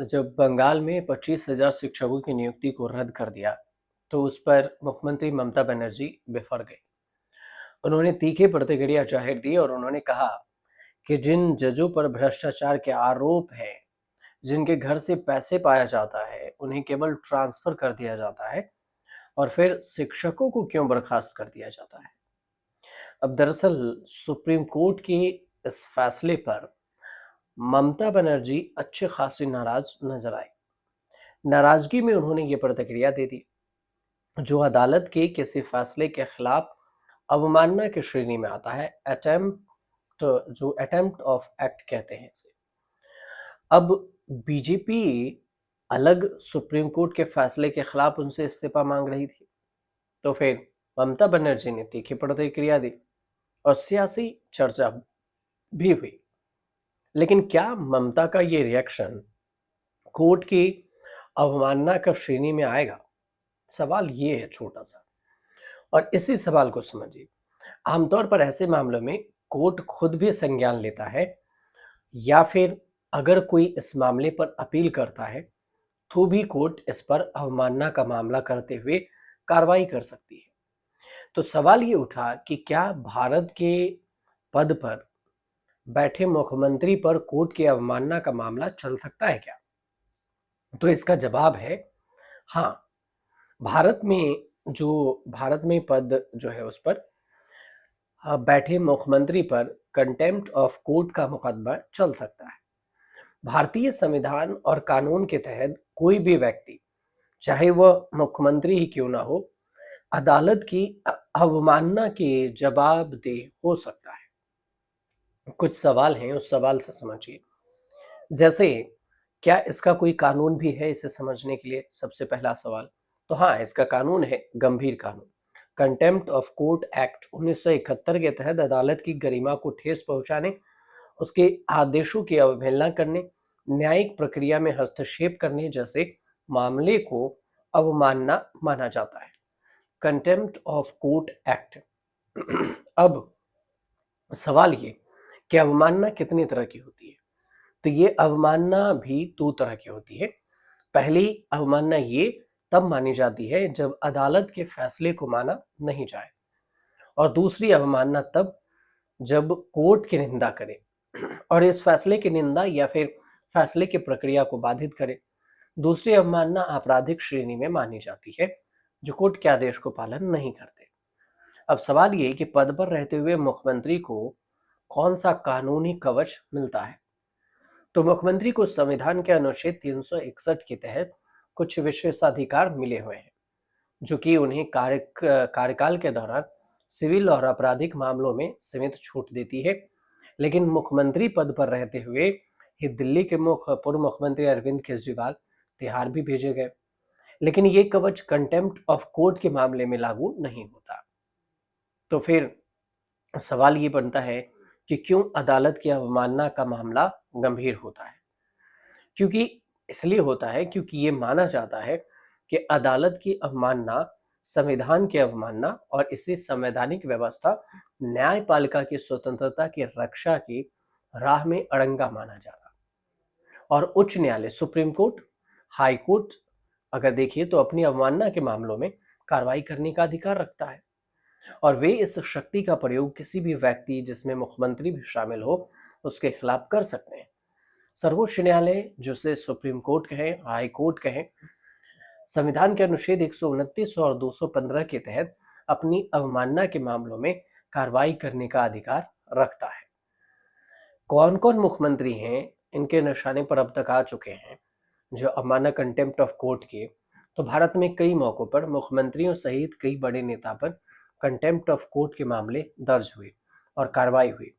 जब बंगाल में 25,000 शिक्षकों की नियुक्ति को रद्द कर दिया, तो उस पर मुख्यमंत्री ममता बनर्जी बिफर गई। उन्होंने तीखी प्रतिक्रिया जाहिर दी और उन्होंने कहा कि जिन जजों पर भ्रष्टाचार के आरोप हैं, जिनके घर से पैसे पाया जाता है, उन्हें केवल ट्रांसफर कर दिया जाता है और फिर शिक्षकों को क्यों बर्खास्त कर दिया जाता है। अब दरअसल सुप्रीम कोर्ट के इस फैसले पर ममता बनर्जी अच्छे खासी नाराज नजर आई। नाराजगी में उन्होंने ये प्रतिक्रिया दे दी, जो अदालत के किसी फैसले के खिलाफ अवमानना की श्रेणी में आता है। अटेम्प्ट ऑफ एक्ट कहते हैं इसे। अब बीजेपी अलग सुप्रीम कोर्ट के फैसले के खिलाफ उनसे इस्तीफा मांग रही थी, तो फिर ममता बनर्जी ने तीखी प्रतिक्रिया दी और सियासी चर्चा भी हुई। लेकिन क्या ममता का ये रिएक्शन कोर्ट की अवमानना का श्रेणी में आएगा? सवाल ये है छोटा सा, और इसी सवाल को समझिए। आमतौर पर ऐसे मामलों में कोर्ट खुद भी संज्ञान लेता है, या फिर अगर कोई इस मामले पर अपील करता है तो भी कोर्ट इस पर अवमानना का मामला करते हुए कार्रवाई कर सकती है। तो सवाल ये उठा कि क्या भारत के पद पर बैठे मुख्यमंत्री पर कोर्ट की अवमानना का मामला चल सकता है क्या? तो इसका जवाब है हाँ। भारत में पद जो है उस पर बैठे मुख्यमंत्री पर कंटेम्प्ट ऑफ कोर्ट का मुकदमा चल सकता है। भारतीय संविधान और कानून के तहत कोई भी व्यक्ति, चाहे वह मुख्यमंत्री ही क्यों ना हो, अदालत की अवमानना के जवाबदेह हो सकता है। कुछ सवाल हैं, उस सवाल से समझिए। जैसे, क्या इसका कोई कानून भी है इसे समझने के लिए? सबसे पहला सवाल तो हाँ, इसका कानून है, गंभीर कानून। कंटेम्प्ट ऑफ कोर्ट एक्ट 1971 के तहत अदालत की गरिमा को ठेस पहुंचाने, उसके आदेशों की अवहेलना करने, न्यायिक प्रक्रिया में हस्तक्षेप करने जैसे मामले को अवमानना माना जाता है। Contempt of court act. अब सवाल ये कि अवमानना कितनी तरह की होती है? तो ये अवमानना भी दो तरह की होती है। पहली अवमानना ये तब मानी जाती है जब अदालत के फैसले को माना नहीं जाए, और दूसरी अवमानना तब जब कोर्ट की निंदा करे और इस फैसले की निंदा या फिर फैसले की प्रक्रिया को बाधित करे। दूसरी अवमानना आपराधिक श्रेणी में मानी जाती है, जो कोर्ट के आदेश को पालन नहीं करते। अब सवाल ये कि पद पर रहते हुए मुख्यमंत्री को कौन सा कानूनी कवच मिलता है? तो मुख्यमंत्री को संविधान के अनुच्छेद 361 के तहत कुछ विशेषाधिकार मिले हुए हैं, जो कि उन्हें कार्यकाल के दौरान सिविल और आपराधिक मामलों में सीमित छूट देती है। लेकिन मुख्यमंत्री पद पर रहते हुए ही दिल्ली के पूर्व मुख्यमंत्री अरविंद केजरीवाल तिहाड़ भी भेजे गए, लेकिन ये कवच कंटेम्प्ट ऑफ कोर्ट के मामले में लागू नहीं होता। तो फिर सवाल ये बनता है कि क्यों अदालत की अवमानना का मामला गंभीर होता है? क्योंकि इसलिए होता है क्योंकि ये माना जाता है कि अदालत की अवमानना संविधान की अवमानना और इसे संवैधानिक व्यवस्था, न्यायपालिका की स्वतंत्रता की रक्षा की राह में अड़ंगा माना जाना। और उच्च न्यायालय, सुप्रीम कोर्ट, हाई कोर्ट अगर देखिए तो अपनी अवमानना के मामलों में कार्रवाई करने का अधिकार रखता है, और वे इस शक्ति का प्रयोग किसी भी व्यक्ति, जिसमें मुख्यमंत्री भी शामिल हो, उसके खिलाफ कर सकते हैं। सर्वोच्च न्यायालय, जिसे सुप्रीम कोर्ट कहें, हाई कोर्ट कहें, संविधान के अनुच्छेद 129 और 215 के तहत अपनी अवमानना के मामलों में कार्रवाई करने का अधिकार रखता है। कौन कौन मुख्यमंत्री हैं इनके निशाने पर अब तक आ चुके हैं जो अवमानना कंटेम्प्ट ऑफ कोर्ट के? तो भारत में कई मौकों पर मुख्यमंत्रियों सहित कई बड़े नेता पर कंटेम्प्ट ऑफ कोर्ट के मामले दर्ज हुए और कार्रवाई हुई।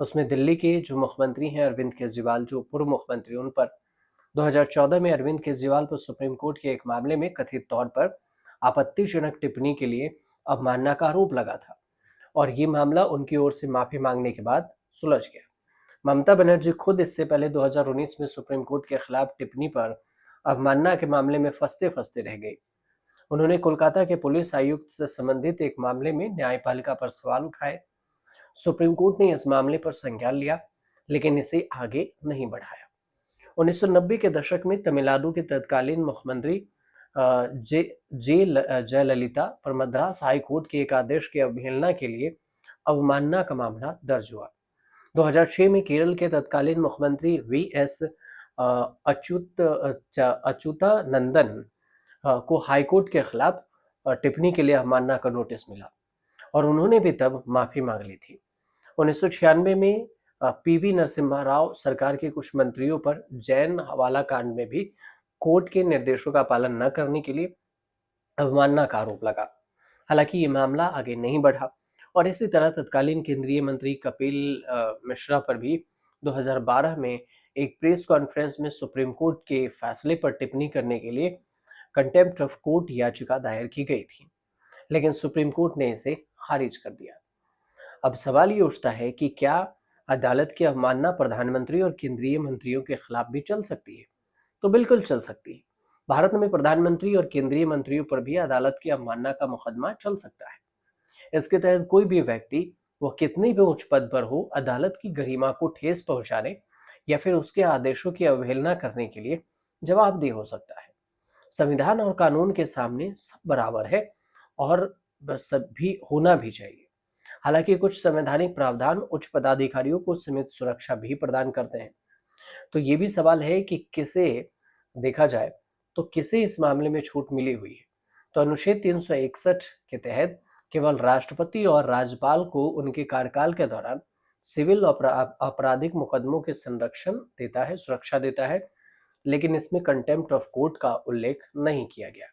उसमें दिल्ली के जो मुख्यमंत्री हैं अरविंद केजरीवाल, जो पूर्व मुख्यमंत्री, उन पर 2014 में अरविंद केजरीवाल पर सुप्रीम कोर्ट के एक मामले में कथित तौर पर आपत्तिजनक टिप्पणी के लिए अवमानना का आरोप लगा था, और ये मामला उनकी ओर से माफी मांगने के बाद सुलझ गया। ममता बनर्जी खुद इससे पहले 2019 में सुप्रीम कोर्ट के खिलाफ टिप्पणी पर अवमानना के मामले में फंसते फंसते रह गई। उन्होंने कोलकाता के पुलिस आयुक्त से संबंधित एक मामले में न्यायपालिका पर सवाल उठाए। सुप्रीम कोर्ट ने इस मामले पर संज्ञान लिया, लेकिन इसे आगे नहीं बढ़ाया। 1990 के दशक में तमिलनाडु के तत्कालीन मुख्यमंत्री जे जयललिता पर मद्रास हाई कोर्ट के एक आदेश की अवहेलना के लिए अवमानना का मामला दर्ज हुआ। 2006 में केरल के तत्कालीन मुख्यमंत्री वी.एस. अच्युतानंदन को हाईकोर्ट के खिलाफ टिप्पणी के लिए अवमानना का नोटिस मिला और उन्होंने भी तब माफी मांग ली थी। 1996 में पीवी नरसिम्हा राव सरकार के कुछ मंत्रियों पर जैन हवाला कांड में भी कोर्ट के निर्देशों का पालन न करने के लिए अवमानना का आरोप लगा। हालांकि ये मामला आगे नहीं बढ़ा और इसी तरह तत्कालीन केंद्रीय मंत्री कपिल मिश्रा पर भी 2012 में एक प्रेस कॉन्फ्रेंस में सुप्रीम कोर्ट के फैसले पर टिप्पणी करने के लिए कंटेम्प्ट ऑफ कोर्ट याचिका दायर की गई थी, लेकिन सुप्रीम कोर्ट ने इसे खारिज कर दिया। अब सवाल ये उठता है कि क्या अदालत की अवमानना प्रधानमंत्री और केंद्रीय मंत्रियों के खिलाफ भी चल सकती है? तो बिल्कुल चल सकती है। भारत में प्रधानमंत्री और केंद्रीय मंत्रियों पर भी अदालत की अवमानना का मुकदमा चल सकता है। इसके तहत कोई भी व्यक्ति, वो कितनी भी उच्च पद पर हो, अदालत की गरिमा को ठेस पहुंचाने या फिर उसके आदेशों की अवहेलना करने के लिए जवाबदेह हो सकता है। संविधान और कानून के सामने सब बराबर है और सब भी होना भी चाहिए। हालांकि कुछ संवैधानिक प्रावधान उच्च पदाधिकारियों को सीमित सुरक्षा भी प्रदान करते हैं। तो ये भी सवाल है कि किसे देखा जाए तो किसे इस मामले में छूट मिली हुई है। तो अनुच्छेद 361 के तहत केवल राष्ट्रपति और राज्यपाल को उनके कार्यकाल के दौरान सिविल आपराधिक मुकदमों के सुरक्षा देता है, लेकिन इसमें कंटेम्प्ट ऑफ कोर्ट का उल्लेख नहीं किया गया।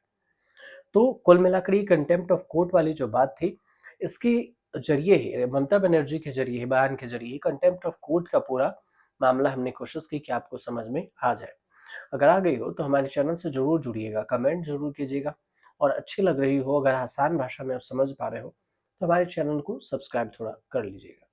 तो कुल मिलाकर ये कंटेम्प्ट ऑफ कोर्ट वाली जो बात थी, इसके जरिए ही, ममता बनर्जी के जरिए, बयान के जरिए कंटेम्प्ट ऑफ कोर्ट का पूरा मामला हमने कोशिश की कि आपको समझ में आ जाए। अगर आ गई हो तो हमारे चैनल से जरूर जुड़िएगा, कमेंट जरूर कीजिएगा और अच्छी लग रही हो, अगर आसान भाषा में आप समझ पा रहे हो तो हमारे चैनल को सब्सक्राइब थोड़ा कर लीजिएगा।